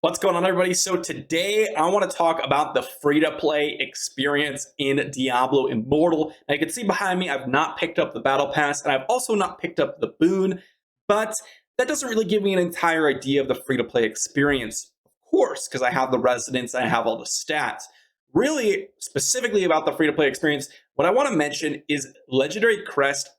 What's going on, everybody? So today I want to talk about the free-to-play experience in Diablo Immortal. Now you can see behind me, I've not picked up the Battle Pass, and I've also not picked up the boon, but that doesn't really give me an entire idea of the free-to-play experience. Of course, because I have the residence, I have all the stats. Really, specifically about the free-to-play experience, what I want to mention is Legendary Crest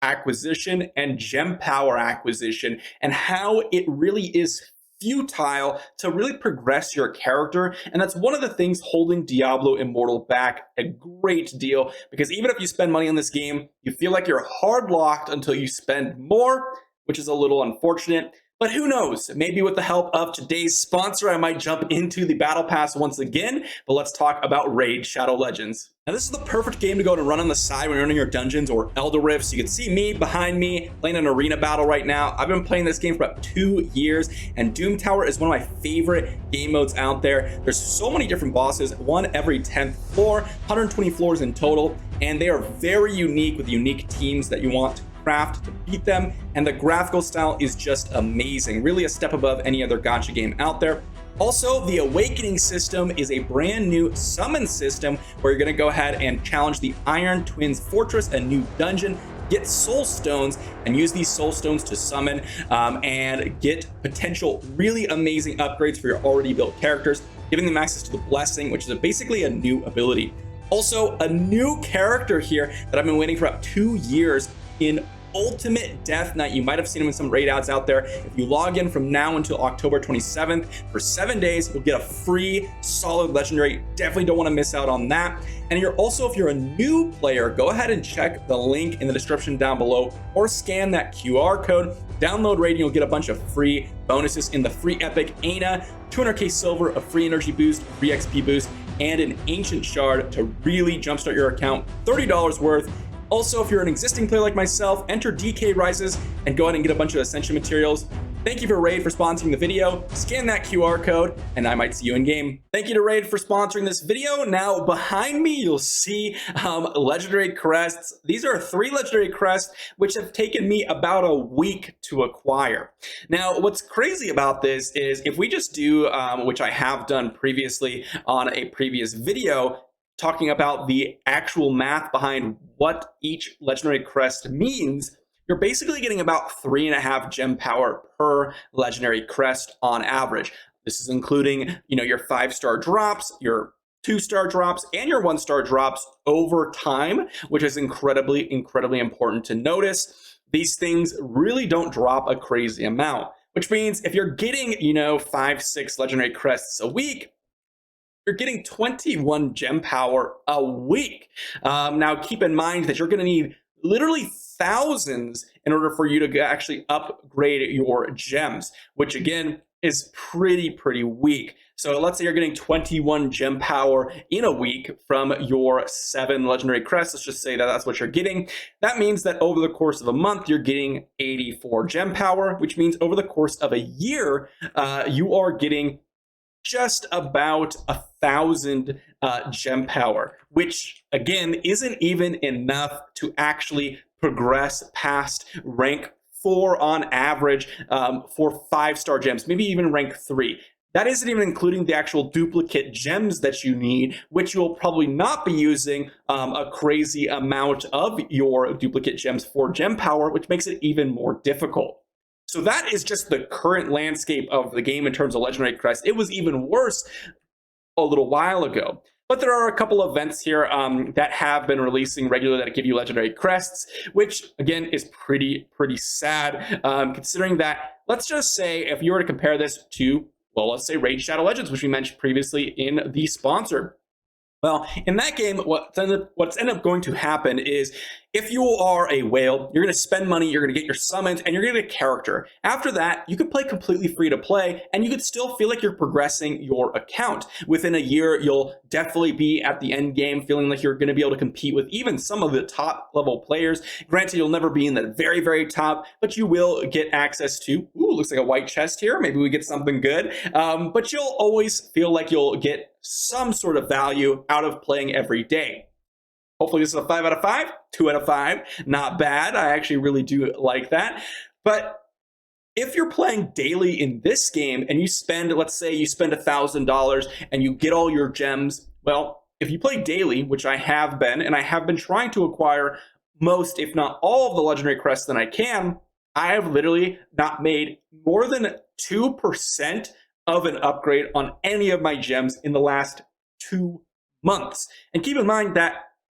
acquisition and gem power acquisition, and how it really is futile to really progress your character. And that's one of the things holding Diablo Immortal back a great deal, because even if you spend money on this game, you feel like you're hard locked until you spend more, which is a little unfortunate. But who knows? Maybe with the help of today's sponsor, I might jump into the Battle Pass once again. But let's talk about Raid Shadow Legends. Now, this is the perfect game to go and run on the side when you're running your dungeons or Elder Rifts. You can see me behind me playing an arena battle right now. I've been playing this game for about 2 years, and Doom Tower is one of my favorite game modes out there. There's so many different bosses, one every 10th floor, 120 floors in total, and they are very unique with unique teams that you want to craft to beat them, and the graphical style is just amazing, really a step above any other gacha game out there. Also, the Awakening system is a brand new summon system where you're going to go ahead and challenge the Iron Twins Fortress, a new dungeon, get soul stones, and use these soul stones to summon and get potential really amazing upgrades for your already built characters, giving them access to the Blessing, which is basically a new ability. Also, a new character here that I've been waiting for about 2 years in Ultimate Death Knight. You might have seen him in some raid ads out there. If you log in from now until October 27th for 7 days, you'll get a free solid legendary. Definitely don't want to miss out on that. And if you're a new player, go ahead and check the link in the description down below or scan that QR code. Download Raid and you'll get a bunch of free bonuses in the free epic Ana, 200k silver, a free energy boost, free XP boost, and an ancient shard to really jumpstart your account. $30 worth. Also, if you're an existing player like myself, enter DK Rises and go ahead and get a bunch of Ascension materials. Thank you for Raid for sponsoring the video. Scan that QR code and I might see you in game. Thank you to Raid for sponsoring this video. Now behind me, you'll see legendary crests. These are 3 legendary crests, which have taken me about a week to acquire. Now, what's crazy about this is if we just do, which I have done previously on a previous video, talking about the actual math behind what each legendary crest means, you're basically getting about 3.5 gem power per legendary crest on average. This is including, your 5-star drops, your 2-star drops, and your 1-star drops over time, which is incredibly important to notice. These things really don't drop a crazy amount, which means if you're getting, 5-6 legendary crests a week, you're getting 21 gem power a week. Now, keep in mind that you're going to need literally thousands in order for you to actually upgrade your gems, which again is pretty weak. So let's say you're getting 21 gem power in a week from your 7 legendary crests. Let's just say that that's what you're getting. That means that over the course of a month, you're getting 84 gem power, which means over the course of a year, you are getting just about 1,000 gem power, which again isn't even enough to actually progress past rank 4 on average for 5-star gems, maybe even rank 3. That isn't even including the actual duplicate gems that you need, which you'll probably not be using a crazy amount of your duplicate gems for gem power, which makes it even more difficult. So that is just the current landscape of the game in terms of legendary crests. It was even worse a little while ago. But there are a couple of events here that have been releasing regularly that give you legendary crests, which again is pretty sad, considering that, let's just say if you were to compare this to, well, let's say Raid Shadow Legends, which we mentioned previously in the sponsor. Well, in that game, what's ended up going to happen is if you are a whale, you're going to spend money, you're going to get your summons, and you're going to get a character. After that, you could play completely free to play, and you could still feel like you're progressing your account. Within a year, you'll definitely be at the end game feeling like you're going to be able to compete with even some of the top level players. Granted, you'll never be in the very top, but you will get access to, looks like a white chest here. Maybe we get something good. But you'll always feel like you'll get some sort of value out of playing every day. Hopefully this is a 5 out of 5, 2 out of 5. Not bad. I actually really do like that. But If you're playing daily in this game and you spend, let's say you spend $1,000 and you get all your gems, well, if you play daily, which I have been, and I have been trying to acquire most, if not all, of the legendary crests that I can, I have literally not made more than 2% of an upgrade on any of my gems in the last 2 months. And keep in mind that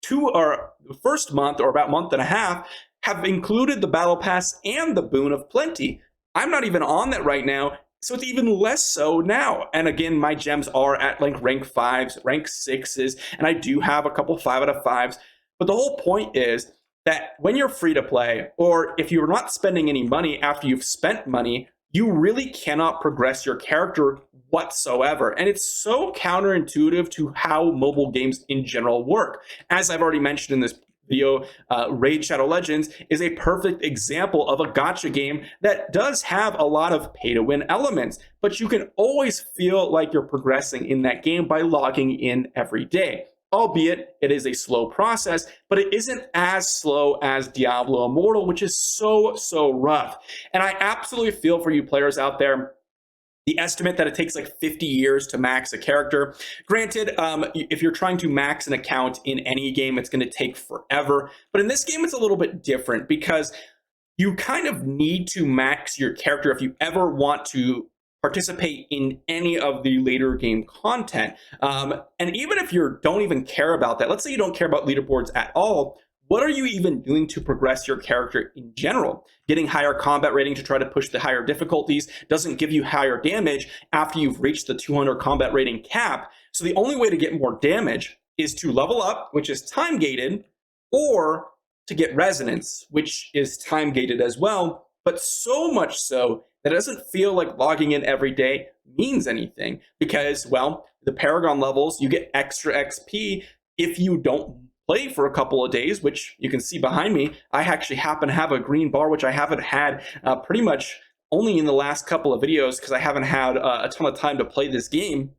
the first month, or about month and a half, have included the battle pass and the boon of plenty. I'm not even on that right now, so it's even less so now. And again, my gems are at like rank 5s, rank 6s, and I do have a couple 5 out of 5s. But the whole point is that when you're free to play, or if you're not spending any money after you've spent money, you really cannot progress your character whatsoever. And it's so counterintuitive to how mobile games in general work. As I've already mentioned in this video, Raid Shadow Legends is a perfect example of a gacha game that does have a lot of pay-to-win elements, but you can always feel like you're progressing in that game by logging in every day. Albeit it is a slow process, but it isn't as slow as Diablo Immortal, which is so rough. And I absolutely feel for you players out there. The estimate that it takes like 50 years to max a character. Granted, if you're trying to max an account in any game, it's going to take forever. But in this game, it's a little bit different because you kind of need to max your character if you ever want to participate in any of the later game content. And even if you don't even care about that, let's say you don't care about leaderboards at all, what are you even doing to progress your character in general? Getting higher combat rating to try to push the higher difficulties doesn't give you higher damage after you've reached the 200 combat rating cap. So the only way to get more damage is to level up, which is time gated, or to get resonance, which is time gated as well, but so much so that it doesn't feel like logging in every day means anything because, well, the Paragon levels, you get extra XP if you don't play for a couple of days, which you can see behind me. I actually happen to have a green bar, which I haven't had pretty much only in the last couple of videos because I haven't had a ton of time to play this game.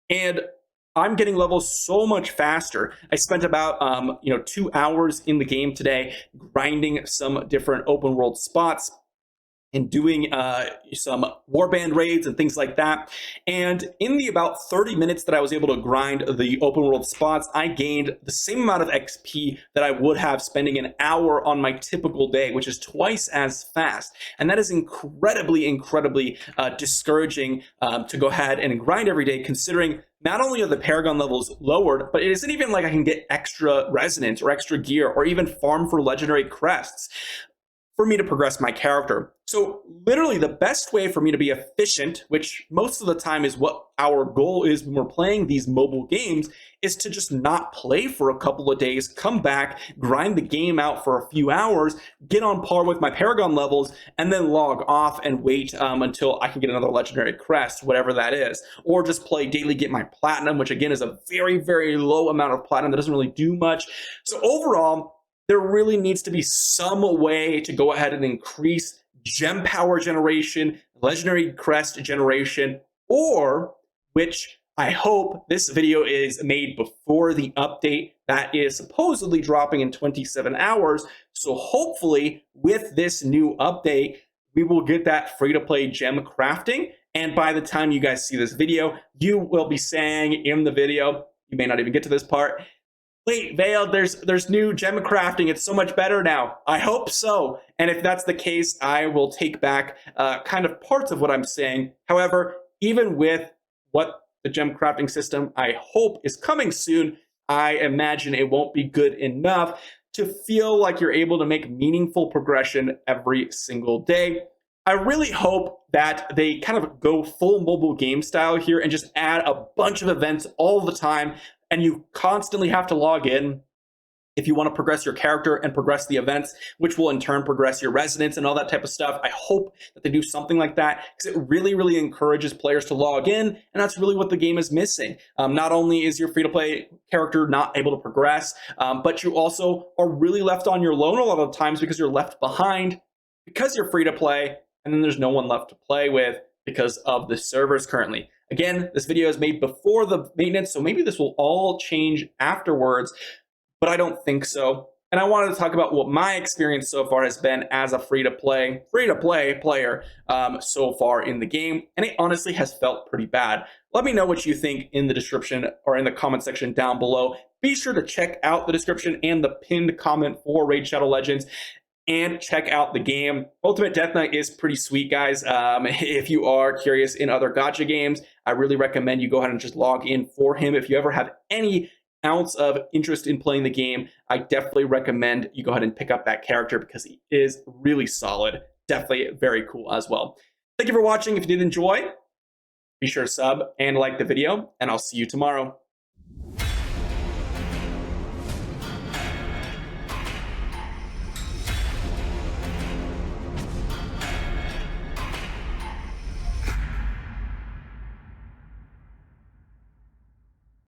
And I'm getting levels so much faster. I spent about 2 hours in the game today grinding some different open world spots and doing some warband raids and things like that. And in the about 30 minutes that I was able to grind the open world spots, I gained the same amount of XP that I would have spending an hour on my typical day, which is twice as fast. And that is incredibly discouraging to go ahead and grind every day, considering not only are the Paragon levels lowered, but it isn't even like I can get extra resonance or extra gear or even farm for legendary crests for me to progress my character. So literally the best way for me to be efficient, which most of the time is what our goal is when we're playing these mobile games, is to just not play for a couple of days, come back, grind the game out for a few hours, get on par with my Paragon levels, and then log off and wait until I can get another legendary crest, whatever that is. Or just play daily, get my platinum, which again is a very low amount of platinum that doesn't really do much. So overall, there really needs to be some way to go ahead and increase gem power generation, legendary crest generation, or, which I hope this video is made before the update that is supposedly dropping in 27 hours. So hopefully with this new update, we will get that free-to-play gem crafting. And by the time you guys see this video, you will be saying in the video, you may not even get to this part, wait, Vale, there's new gem crafting. It's so much better now. I hope so. And if that's the case, I will take back kind of parts of what I'm saying. However, even with what the gem crafting system I hope is coming soon, I imagine it won't be good enough to feel like you're able to make meaningful progression every single day. I really hope that they kind of go full mobile game style here and just add a bunch of events all the time, and you constantly have to log in if you want to progress your character and progress the events, which will in turn progress your resonance and all that type of stuff. I hope that they do something like that because it really encourages players to log in, and that's really what the game is missing. Not only is your free-to-play character not able to progress, but you also are really left on your own a lot of times because you're left behind because you're free-to-play, and then there's no one left to play with because of the servers currently. Again, this video is made before the maintenance, so maybe this will all change afterwards, but I don't think so. and I wanted to talk about what my experience so far has been as a free-to-play player so far in the game, and it honestly has felt pretty bad. Let me know what you think in the description or in the comment section down below. Be sure to check out the description and the pinned comment for Raid Shadow Legends, and check out the game. Ultimate Death Knight is pretty sweet, guys. If you are curious in other gacha games, I really recommend you go ahead and just log in for him. If you ever have any ounce of interest in playing the game, I definitely recommend you go ahead and pick up that character because he is really solid. Definitely very cool as well. Thank you for watching. If you did enjoy, be sure to sub and like the video, and I'll see you tomorrow.